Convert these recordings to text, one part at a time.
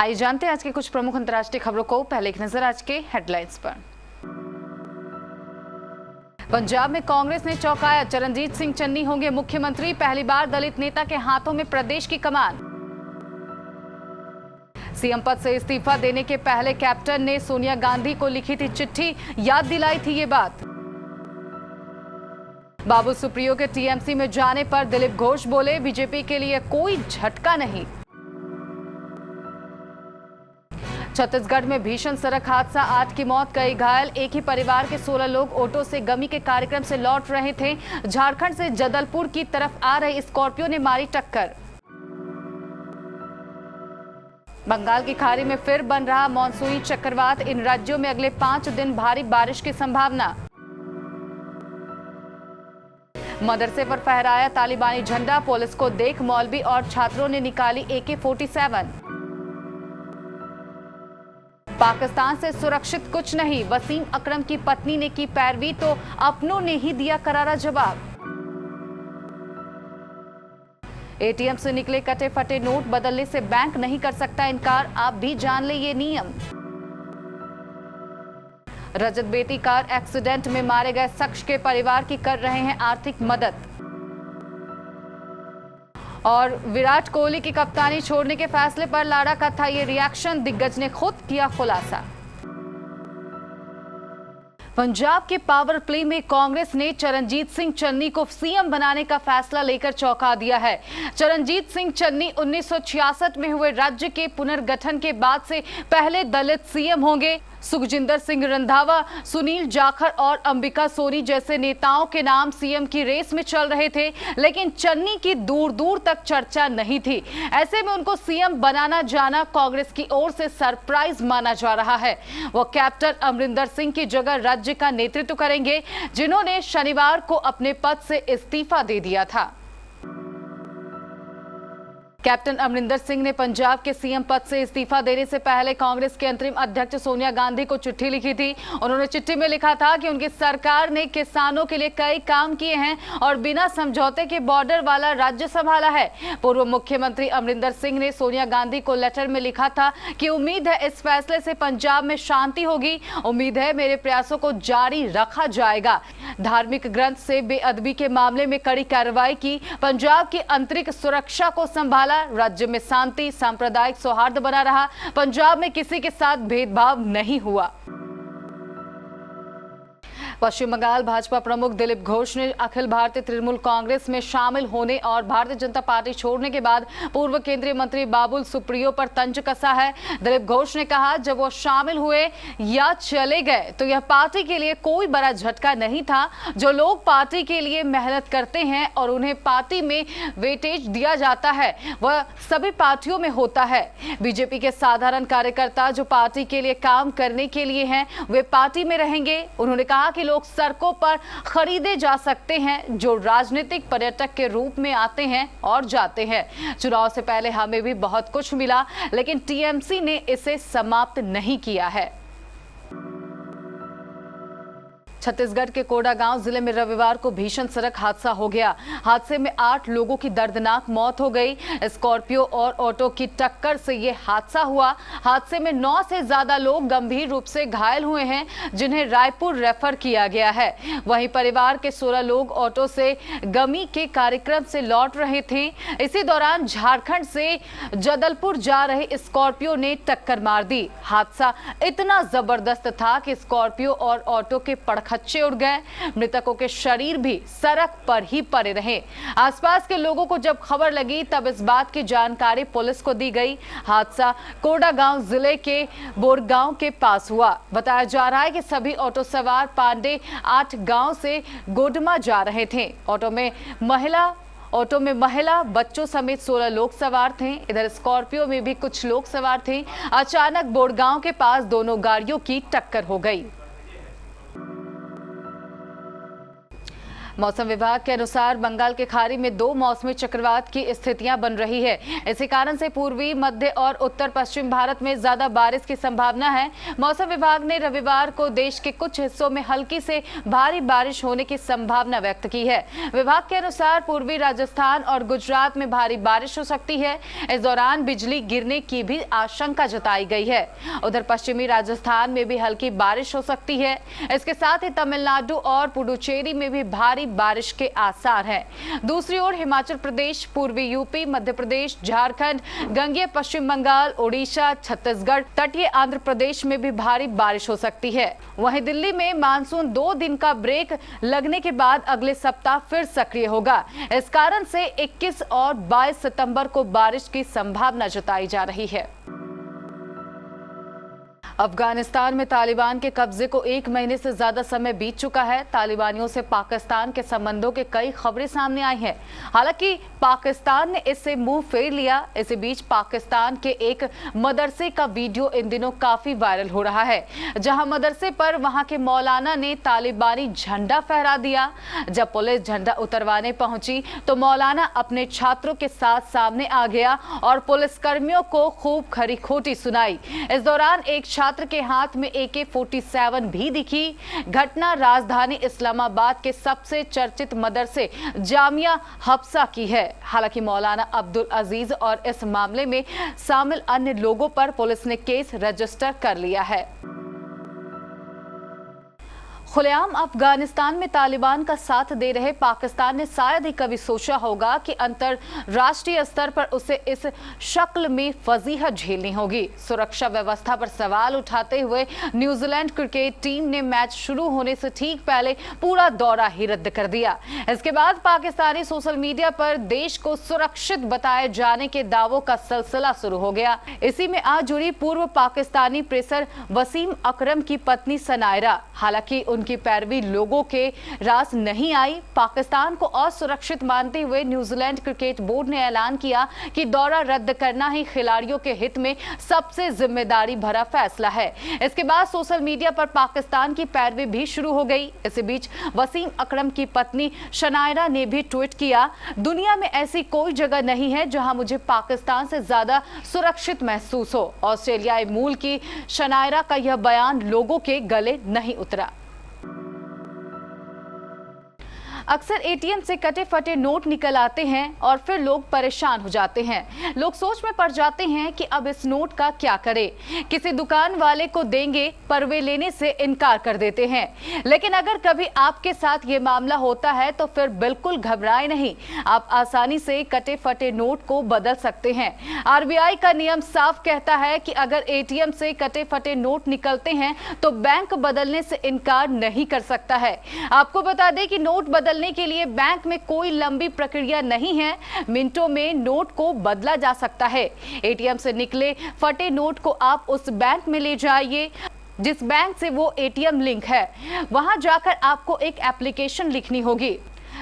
आइए जानते हैं आज की कुछ प्रमुख अंतर्राष्ट्रीय खबरों को। पहले एक नजर आज के हेडलाइंस पर। पंजाब में कांग्रेस ने चौंकाया, चरणजीत सिंह चन्नी होंगे मुख्यमंत्री। पहली बार दलित नेता के हाथों में प्रदेश की कमान। सीएम पद से इस्तीफा देने के पहले कैप्टन ने सोनिया गांधी को लिखी थी चिट्ठी, याद दिलाई थी ये बात। बाबुल सुप्रियो के टीएमसी में जाने पर दिलीप घोष बोले, बीजेपी के लिए कोई झटका नहीं। छत्तीसगढ़ में भीषण सड़क हादसा, 8 की मौत, कई घायल। एक ही परिवार के 16 लोग ऑटो से गमी के कार्यक्रम से लौट रहे थे। झारखंड से जदलपुर की तरफ आ रही स्कॉर्पियो ने मारी टक्कर। बंगाल की खाड़ी में फिर बन रहा मानसूनी चक्रवात, इन राज्यों में अगले 5 दिन भारी बारिश की संभावना। मदरसे पर फहराया तालिबानी झंडा, पुलिस को देख मौलवी और छात्रों ने निकाली AK-47। पाकिस्तान से सुरक्षित कुछ नहीं, वसीम अकरम की पत्नी ने की पैरवी तो अपनों ने ही दिया करारा जवाब। एटीएम से निकले कटे फटे नोट बदलने से बैंक नहीं कर सकता इनकार, आप भी जान ले ये नियम। रजत बेटी कार एक्सीडेंट में मारे गए शख्स के परिवार की कर रहे हैं आर्थिक मदद। और विराट कोहली की कप्तानी छोड़ने के फैसले पर लाड़ा का था ये रिएक्शन, दिग्गज ने खुद किया खुलासा। पंजाब के पावर प्ले में कांग्रेस ने चरणजीत सिंह चन्नी को सीएम बनाने का फैसला लेकर चौंका दिया है। चरणजीत सिंह चन्नी 1966 में हुए राज्य के पुनर्गठन के बाद से पहले दलित सीएम होंगे। सुखजिंदर सिंह रंधावा, सुनील जाखड़ और अंबिका सोनी जैसे नेताओं के नाम सीएम की रेस में चल रहे थे, लेकिन चन्नी की दूर दूर तक चर्चा नहीं थी। ऐसे में उनको सीएम बनाना जाना कांग्रेस की ओर से सरप्राइज माना जा रहा है। वो कैप्टन अमरिंदर सिंह की जगह राज्य का नेतृत्व करेंगे, जिन्होंने शनिवार को अपने पद से इस्तीफा दे दिया था। कैप्टन अमरिंदर सिंह ने पंजाब के सीएम पद से इस्तीफा देने से पहले कांग्रेस के अंतरिम अध्यक्ष सोनिया गांधी को चिट्ठी लिखी थी। उन्होंने चिट्ठी में लिखा था कि उनकी सरकार ने किसानों के लिए कई काम किए हैं और बिना समझौते के बॉर्डर वाला राज्य संभाला है। पूर्व मुख्यमंत्री अमरिंदर सिंह ने सोनिया गांधी को लेटर में लिखा था कि उम्मीद है इस फैसले से पंजाब में शांति होगी, उम्मीद है मेरे प्रयासों को जारी रखा जाएगा। धार्मिक ग्रंथ से बेअदबी के मामले में कड़ी कार्रवाई की, पंजाब की आंतरिक सुरक्षा को संभाला, राज्य में शांति सांप्रदायिक सौहार्द बना रहा, पंजाब में किसी के साथ भेदभाव नहीं हुआ। पश्चिम बंगाल भाजपा प्रमुख दिलीप घोष ने अखिल भारतीय तृणमूल कांग्रेस में शामिल होने और भारतीय जनता पार्टी छोड़ने के बाद पूर्व केंद्रीय मंत्री बाबुल सुप्रियो पर तंज कसा है। दिलीप घोष ने कहा, जब वो शामिल हुए या चले गए तो यह पार्टी के लिए कोई बड़ा झटका नहीं था। जो लोग पार्टी के लिए मेहनत करते हैं और उन्हें पार्टी में वेटेज दिया जाता है, वह सभी पार्टियों में होता है। बीजेपी के साधारण कार्यकर्ता जो पार्टी के लिए काम करने के लिए हैं, वे पार्टी में रहेंगे। उन्होंने कहा कि लोग सड़कों पर खरीदे जा सकते हैं, जो राजनीतिक पर्यटक के रूप में आते हैं और जाते हैं। चुनाव से पहले हमें भी बहुत कुछ मिला, लेकिन टीएमसी ने इसे समाप्त नहीं किया है। छत्तीसगढ़ के कोंडागांव जिले में रविवार को भीषण सड़क हादसा हो गया। हादसे में 8 लोगों की दर्दनाक मौत हो गई। स्कॉर्पियो और ऑटो की टक्कर से यह हादसा हुआ। हादसे में 9 से ज्यादा लोग गंभीर रूप से घायल हुए हैं, जिन्हें रायपुर रेफर किया गया है। वहीं परिवार के 16 लोग ऑटो से गमी के कार्यक्रम से लौट रहे थे। इसी दौरान झारखंड से जदलपुर जा रहे स्कॉर्पियो ने टक्कर मार दी। हादसा इतना जबरदस्त था कि स्कॉर्पियो और ऑटो के खच्चे उड़ गए। मृतकों के शरीर भी सड़क पर ही पड़े रहे। आसपास के लोगों को जब खबर लगी तब इस बात की जानकारी पुलिस को दी गई। हादसा कोंडागांव जिले के बोरगांव के पास हुआ। बताया जा रहा है कि सभी ऑटो सवार पांडे 8 गांव से गोडमा जा रहे थे। ऑटो में महिला बच्चों समेत 16 लोग सवार थे। इधर स्कॉर्पियो में भी कुछ लोग सवार थे। अचानक बोरगांव के पास दोनों गाड़ियों की टक्कर हो गई। मौसम विभाग के अनुसार बंगाल की खाड़ी में 2 मौसमी चक्रवात की स्थितियां बन रही है। इसी कारण से पूर्वी, मध्य और उत्तर पश्चिम भारत में ज्यादा बारिश की संभावना है। मौसम विभाग ने रविवार को देश के कुछ हिस्सों में हल्की से भारी बारिश होने की संभावना व्यक्त की है। विभाग के अनुसार पूर्वी राजस्थान और गुजरात में भारी बारिश हो सकती है। इस दौरान बिजली गिरने की भी आशंका जताई गई है। उधर पश्चिमी राजस्थान में भी हल्की बारिश हो सकती है। इसके साथ ही तमिलनाडु और पुडुचेरी में भी भारी बारिश के आसार हैं। दूसरी ओर हिमाचल प्रदेश, पूर्वी यूपी, मध्य प्रदेश, झारखंड, गंगेय पश्चिम बंगाल, ओडिशा, छत्तीसगढ़, तटीय आंध्र प्रदेश में भी भारी बारिश हो सकती है। वहीं दिल्ली में मानसून 2 दिन का ब्रेक लगने के बाद अगले सप्ताह फिर सक्रिय होगा। इस कारण से 21 और 22 सितंबर को बारिश की संभावना जताई जा रही है। अफगानिस्तान में तालिबान के कब्जे को 1 महीने से ज्यादा समय बीत चुका है। तालिबानियों से पाकिस्तान के संबंधों के कई खबरें सामने आई हैं। हालांकि पाकिस्तान ने इससे मुंह फेर लिया। इसी बीच पाकिस्तान के एक मदरसे का वीडियो इन दिनों काफी वायरल हो रहा है, जहां मदरसे पर वहां के मौलाना ने तालिबानी झंडा फहरा दिया। जब पुलिस झंडा उतरवाने पहुंची तो मौलाना अपने छात्रों के साथ सामने आ गया और पुलिसकर्मियों को खूब खरी खोटी सुनाई। इस दौरान एक छात्र के हाथ में AK-47 भी दिखी। घटना राजधानी इस्लामाबाद के सबसे चर्चित मदरसे जामिया हफ्सा की है। हालांकि मौलाना अब्दुल अजीज और इस मामले में शामिल अन्य लोगों पर पुलिस ने केस रजिस्टर कर लिया है। खुलेआम अफगानिस्तान में तालिबान का साथ दे रहे पाकिस्तान ने शायद ही कभी सोचा होगा कि अंतरराष्ट्रीय स्तर पर उसे इस शक्ल में फजीहत झेलनी होगी। सुरक्षा व्यवस्था पर सवाल उठाते हुए न्यूजीलैंड क्रिकेट टीम ने मैच शुरू होने से ठीक पहले पूरा दौरा ही रद्द कर दिया। इसके बाद पाकिस्तानी सोशल मीडिया पर देश को सुरक्षित बताए जाने के दावों का सिलसिला शुरू हो गया। इसी में आज जुड़ी पूर्व पाकिस्तानी पेसर वसीम अकरम की पत्नी सनायरा। हालांकि उनकी पैरवी लोगों के रास नहीं आई। पाकिस्तान को असुरक्षित मानते हुए न्यूजीलैंड क्रिकेट बोर्ड ने ऐलान किया कि दौरा रद्द करना ही खिलाड़ियों के हित में सबसे जिम्मेदारी भरा फैसला है। इसके बाद सोशल मीडिया पर पाकिस्तान की पैरवी भी शुरू हो गई। इसी बीच वसीम अकरम की पत्नी शनायरा ने भी ट्वीट किया, दुनिया में ऐसी कोई जगह नहीं है जहां मुझे पाकिस्तान से ज्यादा सुरक्षित महसूस हो। ऑस्ट्रेलियाई मूल की शनायरा का यह बयान लोगों के गले नहीं उतरा। अक्सर एटीएम से कटे फटे नोट निकल आते हैं और फिर लोग परेशान हो जाते हैं। लोग सोच में पड़ जाते हैं कि अब इस नोट का क्या करें। किसी दुकान वाले को देंगे पर वे लेने से इनकार कर देते हैं। लेकिन अगर कभी आपके साथ ये मामला होता है तो फिर बिल्कुल घबराएं नहीं। आप आसानी से कटे फटे नोट को बदल सकते हैं। आरबीआई का नियम साफ कहता है कि अगर एटीएम से कटे फटे नोट निकलते हैं तो बैंक बदलने से इनकार नहीं कर सकता है। आपको बता दें कि नोट बदलने के लिए बैंक में कोई लंबी प्रक्रिया नहीं है। मिनटों में नोट को बदला जा सकता है। एटीएम से निकले फटे नोट को आप उस बैंक में ले जाइए जिस बैंक से वो एटीएम लिंक है। वहां जाकर आपको एक एप्लीकेशन लिखनी होगी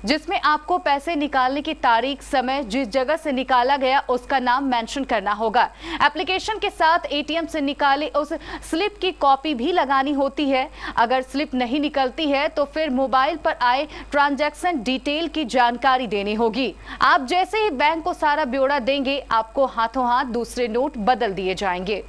जिसमें आपको पैसे निकालने की तारीख, समय, जिस जगह से निकाला गया उसका नाम मेंशन करना होगा। एप्लीकेशन के साथ एटीएम से निकाले उस स्लिप की कॉपी भी लगानी होती है। अगर स्लिप नहीं निकलती है तो फिर मोबाइल पर आए ट्रांजैक्शन डिटेल की जानकारी देनी होगी। आप जैसे ही बैंक को सारा ब्यौरा देंगे, आपको हाथों हाथ दूसरे नोट बदल दिए जाएंगे।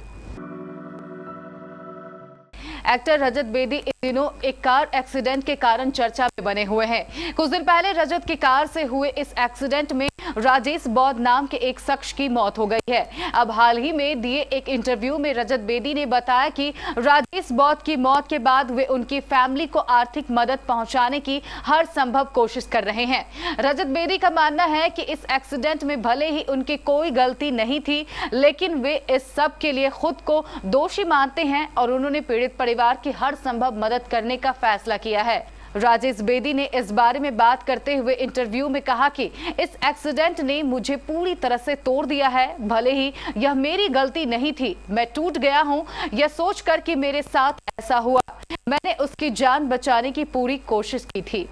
एक्टर रजत बेदी इन दिनों एक कार एक्सीडेंट के कारण चर्चा में बने हुए हैं। कुछ दिन पहले रजत की कार से हुए इस एक्सीडेंट में राजेश बौद्ध नाम के एक शख्स की मौत हो गई है। अब हाल ही में दिए एक इंटरव्यू में रजत बेदी ने बताया कि राजेश बौद्ध की मौत के बाद वे उनकी फैमिली को आर्थिक मदद पहुंचाने की हर संभव कोशिश कर रहे हैं। रजत बेदी का मानना है कि इस एक्सीडेंट में भले ही उनकी कोई गलती नहीं थी, लेकिन वे इस सब के लिए खुद को दोषी मानते हैं और उन्होंने पीड़ित परिवार की हर संभव मदद करने का फैसला किया है। राजेश बेदी ने इस बारे में बात करते हुए इंटरव्यू में कहा कि इस एक्सीडेंट ने मुझे पूरी तरह से तोड़ दिया है। भले ही यह मेरी गलती नहीं थी, मैं टूट गया हूं यह सोचकर कि मेरे साथ ऐसा हुआ। मैंने उसकी जान बचाने की पूरी कोशिश की थी।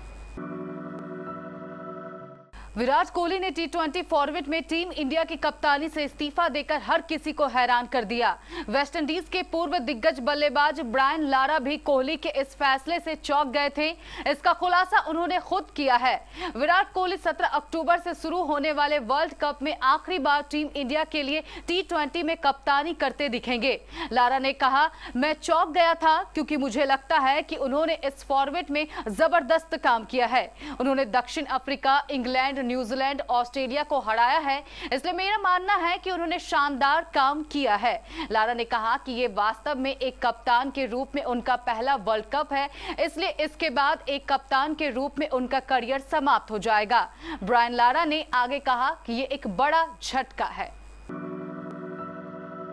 विराट कोहली ने टी20 फॉर्मेट में टीम इंडिया की कप्तानी से इस्तीफा देकर हर किसी को हैरान कर दिया। वेस्टइंडीज के पूर्व दिग्गज बल्लेबाज ब्रायन लारा भी कोहली के इस फैसले से चौंक गए थे। इसका खुलासा उन्होंने खुद किया है। विराट कोहली 17 अक्टूबर से शुरू होने वाले वर्ल्ड कप में आखिरी बार टीम इंडिया के लिए टी20 में कप्तानी करते दिखेंगे। लारा ने कहा, मैं चौंक गया था क्योंकि मुझे लगता है कि उन्होंने इस फॉर्मेट में जबरदस्त काम किया है। उन्होंने दक्षिण अफ्रीका, इंग्लैंड, न्यूजीलैंड, ऑस्ट्रेलिया को हराया है, इसलिए मेरा मानना है कि उन्होंने शानदार काम किया है। लारा ने कहा कि ये वास्तव में एक कप्तान के रूप में उनका पहला वर्ल्ड कप है, इसलिए इसके बाद एक कप्तान के रूप में उनका करियर समाप्त हो जाएगा। ब्रायन लारा ने आगे कहा कि ये एक बड़ा झटका है।